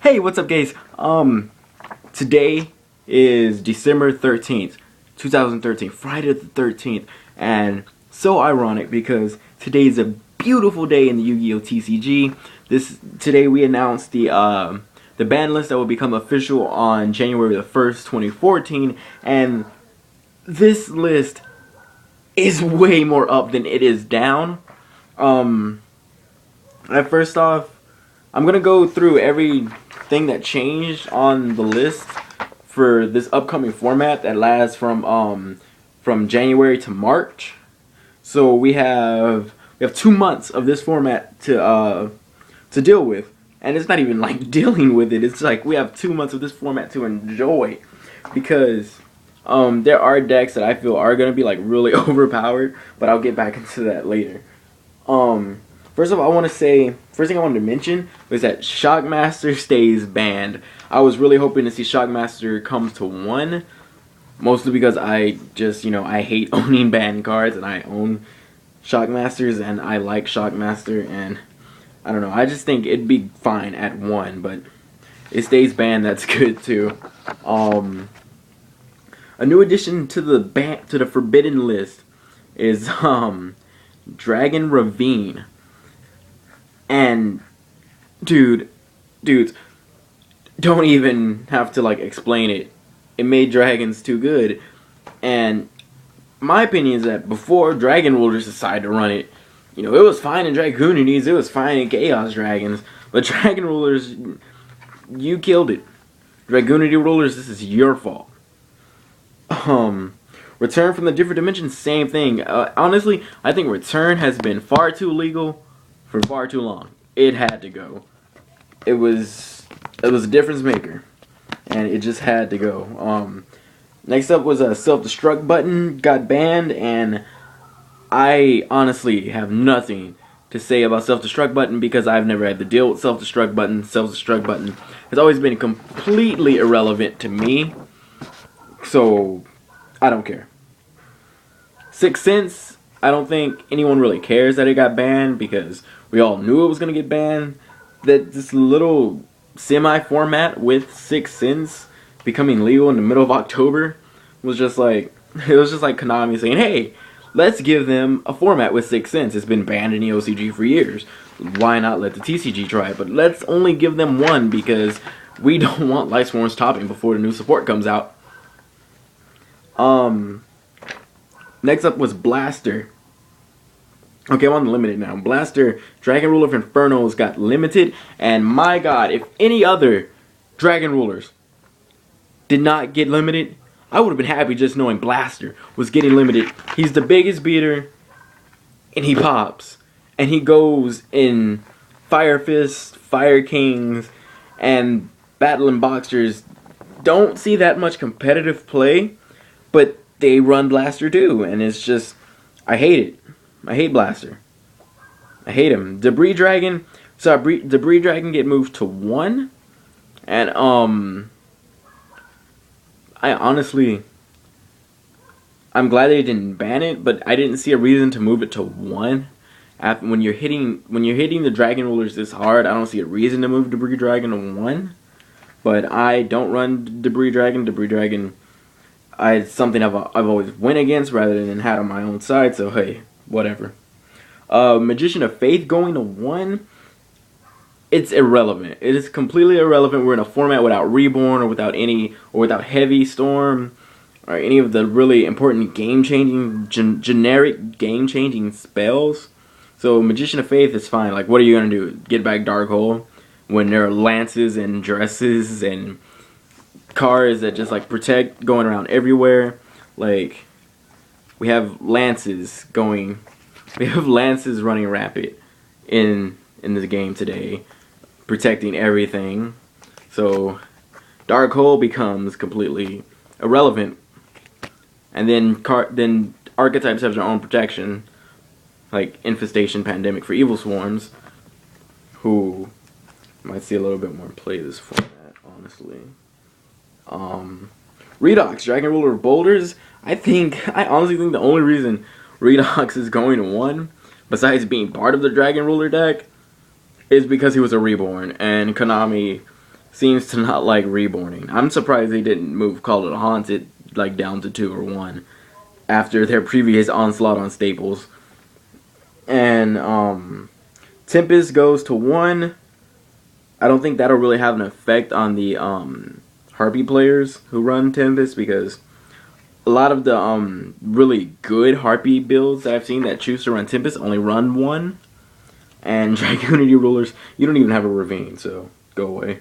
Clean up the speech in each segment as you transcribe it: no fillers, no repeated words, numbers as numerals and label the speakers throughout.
Speaker 1: Hey, what's up, guys? Today is December 13th, 2013, Friday the 13th, and so ironic because today is a beautiful day in the Yu-Gi-Oh! TCG. Today we announced the ban list that will become official on January the 1st, 2014, and this list is way more up than it is down. First off, I'm gonna go through everything that changed on the list for this upcoming format that lasts from January to March. So we have 2 months of this format to deal with, and it's not even like dealing with it. It's like we have 2 months of this format to enjoy, because there are decks that I feel are gonna be like really overpowered, but I'll get back into that later. First of all, first thing I wanted to mention was that Shockmaster stays banned. I was really hoping to see Shockmaster come to 1, mostly because I just, I hate owning banned cards, and I own Shockmasters, and I like Shockmaster, and I don't know, I just think it'd be fine at 1, but it stays banned, that's good too. A new addition to the forbidden list is Dragon Ravine. And dudes, don't even have to like explain it. It made dragons too good. And my opinion is that before Dragon Rulers decided to run it, it was fine in Dragunities, it was fine in Chaos Dragons, but Dragon Rulers, you killed it. Dragunity Rulers, this is your fault. Return from the different dimensions, same thing. Honestly, I think Return has been far too legal for far too long. It had to go. It was a difference maker, and it just had to go. Next up was a self-destruct button got banned, and I honestly have nothing to say about self-destruct button because I've never had to deal with self-destruct button. Self-destruct button has always been completely irrelevant to me, so I don't care. 6th Sense, I don't think anyone really cares that it got banned because we all knew it was going to get banned. That this little semi-format with 6th Sense becoming legal in the middle of October was just like, it was just like Konami saying, hey, let's give them a format with 6th Sense. It's been banned in the OCG for years. Why not let the TCG try it? But let's only give them one because we don't want Lightsworn's topping before the new support comes out. Next up was Blaster. Okay, I'm on the limited now. Blaster, Dragon Ruler of Infernos got limited, and my god, if any other Dragon Rulers did not get limited, I would have been happy just knowing Blaster was getting limited. He's the biggest beater, and he pops. And he goes in Fire Fists, Fire Kings, and Battle and Boxers. Don't see that much competitive play, but they run Blaster too, and it's just, I hate it. I hate Blaster. I hate him. Debris Dragon, saw Debris Dragon get moved to 1, and I honestly, I'm glad they didn't ban it, but I didn't see a reason to move it to 1. When you're hitting the Dragon Rulers this hard, I don't see a reason to move Debris Dragon to 1. But I don't run Debris Dragon. Debris Dragon, it's something I've always went against rather than had on my own side. So hey, whatever. Magician of Faith going to 1. It's irrelevant. It is completely irrelevant. We're in a format without Reborn or without Heavy Storm or any of the really important game-changing, generic game-changing spells. So Magician of Faith is fine. Like, what are you gonna do? Get back Dark Hole when there are lances and dresses and cards that just like protect going around everywhere? Like, we have lances running rapid in the game today, protecting everything. So Dark Hole becomes completely irrelevant, and then archetypes have their own protection, like Infestation, Pandemic for Evil Swarms, who might see a little bit more play this format, honestly. Redox, Dragon Ruler of Boulders. I honestly think the only reason Redox is going to 1, besides being part of the Dragon Ruler deck, is because he was a Reborn, and Konami seems to not like reborning. I'm surprised they didn't move Call of the Haunted like down to 2 or 1 after their previous onslaught on staples. And Tempest goes to 1. I don't think that'll really have an effect on the Harpy players who run Tempest, because a lot of the really good Harpy builds that I've seen that choose to run Tempest only run 1. And Dragunity rulers, you don't even have a Ravine, so go away.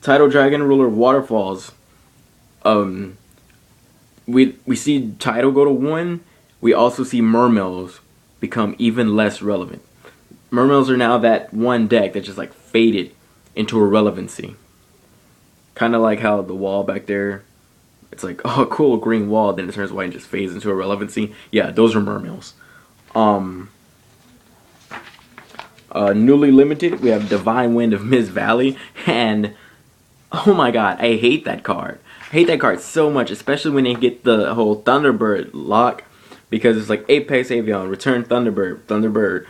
Speaker 1: Tidal Dragon ruler Waterfalls. We see Tidal go to 1. We also see Mermails become even less relevant. Mermails are now that one deck that just like faded into irrelevancy. Kind of like how the wall back there, it's like, oh, cool green wall, then it turns white and just fades into irrelevancy. Yeah, those are Mermails. Newly limited, we have Divine Wind of Miss Valley, and oh my god, I hate that card. I hate that card so much, especially when they get the whole Thunderbird lock, because it's like Apex Avion, Return Thunderbird,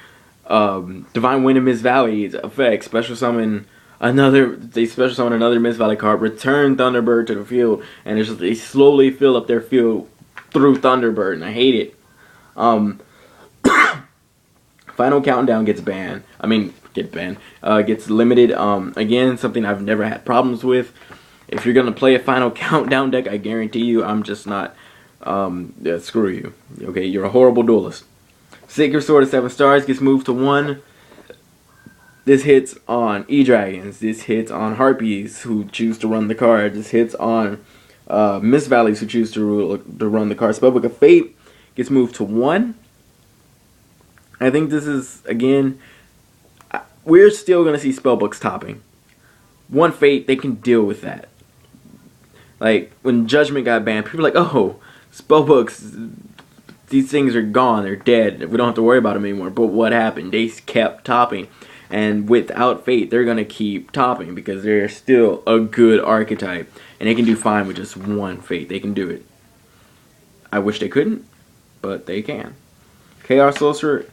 Speaker 1: Divine Wind of Miss Valley's effect, special summon another Miss Valley card, Return Thunderbird to the field, and it's just, they slowly fill up their field through Thunderbird, and I hate it. Final Countdown gets banned. Gets limited. Again, something I've never had problems with. If you're gonna play a Final Countdown deck, I guarantee you, I'm just not. Yeah, screw you. Okay, you're a horrible duelist. Sacred Sword of 7 Stars gets moved to 1. This hits on E-Dragons. This hits on Harpies who choose to run the card. This hits on Miss Valleys who choose to run the card. Spellbook of Fate gets moved to 1. I think this is, again, we're still going to see spellbooks topping. 1 Fate, they can deal with that. Like, when Judgment got banned, people were like, oh, spellbooks, these things are gone, they're dead, we don't have to worry about them anymore. But what happened? They kept topping. And without Fate, they're going to keep topping because they're still a good archetype. And they can do fine with just 1 Fate. They can do it. I wish they couldn't, but they can. Chaos Sorcerer.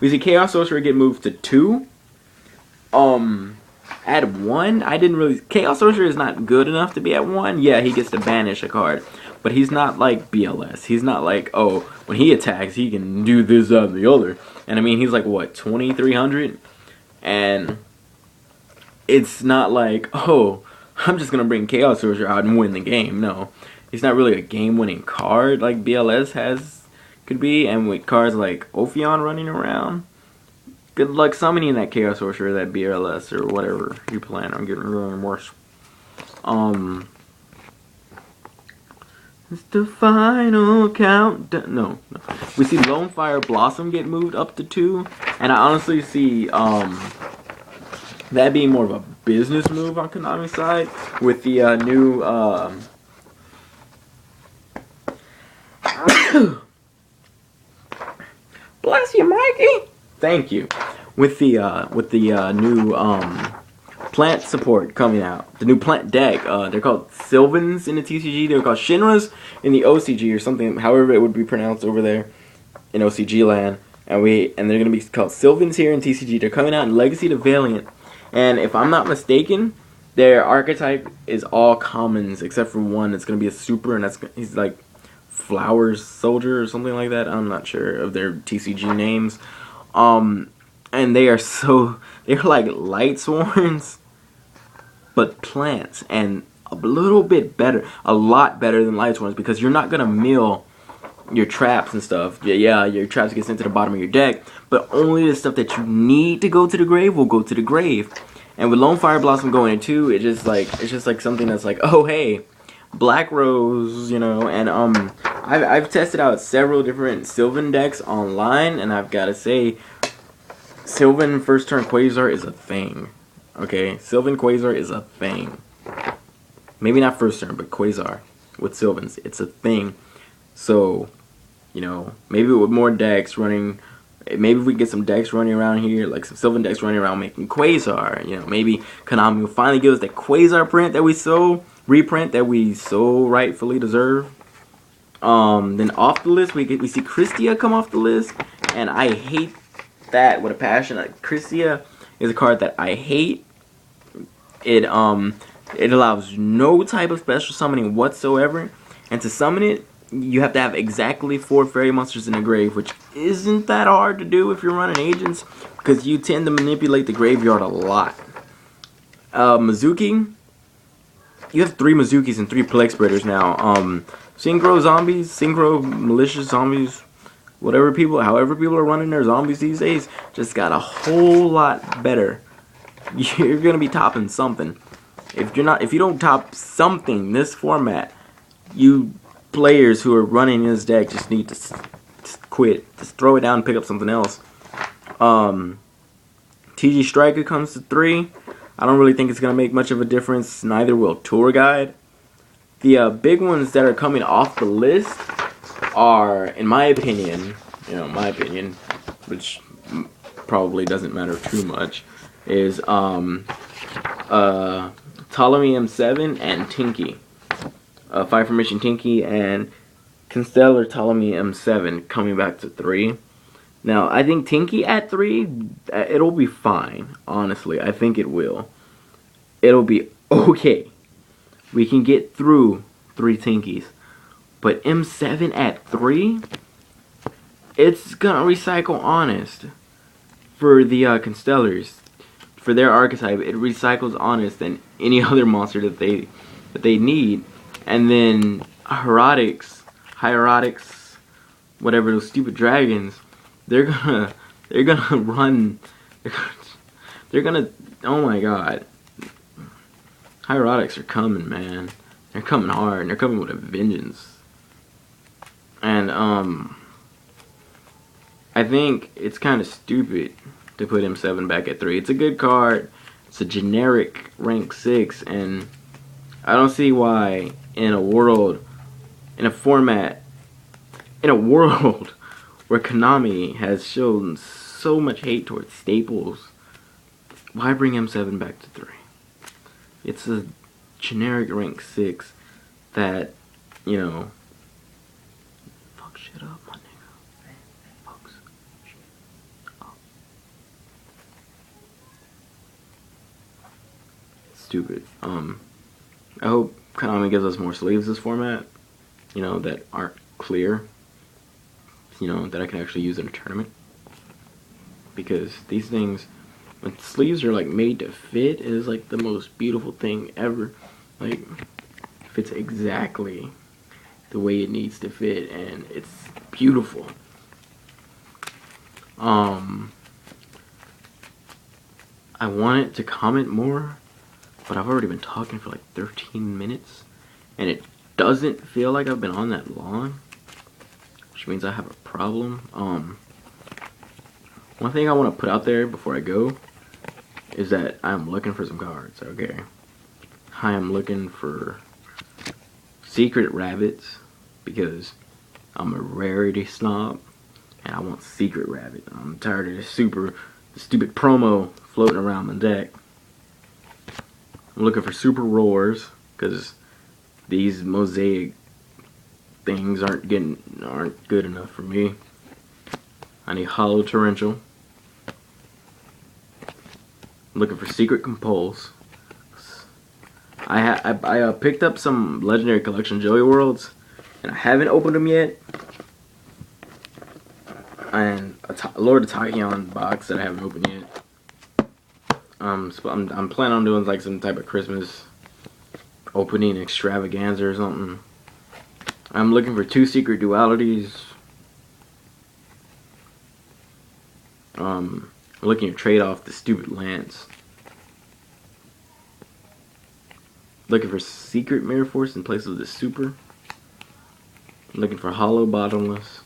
Speaker 1: We see Chaos Sorcerer get moved to 2. At 1, I didn't really... Chaos Sorcerer is not good enough to be at 1. Yeah, he gets to banish a card. But he's not like BLS. He's not like, oh, when he attacks, he can do this, that, and the other. And I mean, he's like, what, 2,300? And it's not like, oh, I'm just going to bring Chaos Sorcerer out and win the game. No. He's not really a game-winning card like BLS could be, and with cards like Ophion running around, good luck summoning that Chaos Sorcerer, that BLS, or whatever you plan on getting really worse. It's the final countdown. No. We see Lone Fire Blossom get moved up to 2, and I honestly see that being more of a business move on Konami's side with the new bless you, Mikey. Thank you. With the new plant support coming out, the new plant deck. They're called Sylvans in the TCG. They're called Shinras in the OCG or something. However, it would be pronounced over there in OCG land. And they're gonna be called Sylvans here in TCG. They're coming out in Legacy to Valiant. And if I'm not mistaken, their archetype is all commons except for one. It's gonna be a super, and he's like Flowers Soldier or something like that. I'm not sure of their TCG names. And they're like Light Sworns, but plants, and a little bit better, a lot better than Light Sworns, because you're not gonna mill your traps and stuff. Yeah, your traps get sent to the bottom of your deck, but only the stuff that you need to go to the grave will go to the grave. And with Lone Fire Blossom going in 2, it's just like something that's like, oh hey, Black Rose, you know. And I've tested out several different Sylvan decks online, and I've gotta say, Sylvan first turn Quasar is a thing. Okay, Sylvan Quasar is a thing. Maybe not first turn, but Quasar with Sylvans, it's a thing. So, you know, maybe with more decks running, maybe if we get some decks running around here, like some Sylvan decks running around making Quasar, you know, maybe Konami will finally give us that Quasar reprint that we so rightfully deserve. Then off the list, we see Christia come off the list, and I hate that with a passion. Christia is a card that I hate. It it allows no type of special summoning whatsoever, and to summon it, you have to have exactly 4 fairy monsters in the grave, which isn't that hard to do if you're running agents, because you tend to manipulate the graveyard a lot. Mizuki, you have 3 Mizukis and 3 Plague Spreaders now. Synchro zombies, synchro malicious zombies, however people are running their zombies these days, just got a whole lot better. You're gonna be topping something. If you don't top something this format, you players who are running this deck just need to quit. Just throw it down and pick up something else. TG Striker comes to 3. I don't really think it's gonna make much of a difference. Neither will Tour Guide. The big ones that are coming off the list are, in my opinion, which probably doesn't matter too much, is Ptolemy M7 and Tinky. 5 formation Tinky and Constellar Ptolemy M7 coming back to 3. Now, I think Tinky at 3, it'll be fine, honestly. I think it will. It'll be okay. We can get through 3 Tinkies. But M7 at 3, it's gonna recycle Honest for the Constellars. For their archetype, it recycles Honest than any other monster that they need. And then Hierotics, whatever, those stupid dragons, they're gonna run, they're gonna, oh my god. Hierotics are coming, man. They're coming hard, and they're coming with a vengeance. And, I think it's kind of stupid to put M7 back at 3. It's a good card. It's a generic rank 6, and I don't see why in a world where Konami has shown so much hate towards staples, why bring M7 back to 3? It's a generic rank 6 that, fuck shit up, my nigga. Fucks shit up. Stupid. I hope Konami gives us more sleeves this format, that aren't clear, that I can actually use in a tournament. Because these things, when sleeves are like made to fit, it is like the most beautiful thing ever. Like, fits exactly the way it needs to fit, and it's beautiful. I wanted to comment more, but I've already been talking for like 13 minutes, and it doesn't feel like I've been on that long, which means I have a problem. One thing I want to put out there before I go is that I'm looking for some cards, okay? I am looking for Secret Rabbits, because I'm a rarity snob, and I want Secret Rabbit. I'm tired of the stupid promo floating around the deck. I'm looking for Super Roars, because these mosaic things aren't good enough for me. I need Hollow Torrential. I'm looking for Secret Compulse. I picked up some Legendary Collection Joey Worlds, and I haven't opened them yet. And a Lord of Tachyon box that I haven't opened yet. So I'm planning on doing like some type of Christmas opening extravaganza or something. I'm looking for 2 Secret Dualities. I'm looking to trade off the stupid Lance. Looking for Secret Mirror Force in place of the Super. I'm looking for Hollow Bottomless.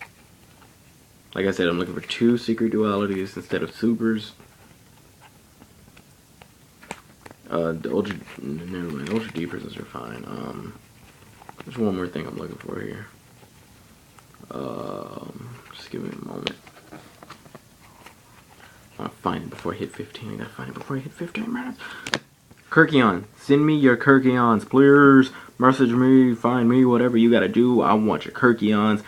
Speaker 1: Like I said, I'm looking for 2 Secret Dualities instead of Supers. The Ultra Deepers are fine. There's one more thing I'm looking for here. Just give me a moment. I want to find it before I hit 15. I gotta find it before I hit 15 minutes. Kirkion. Send me your Kirkions, please. Message me, find me, whatever you gotta do. I want your Kirkions.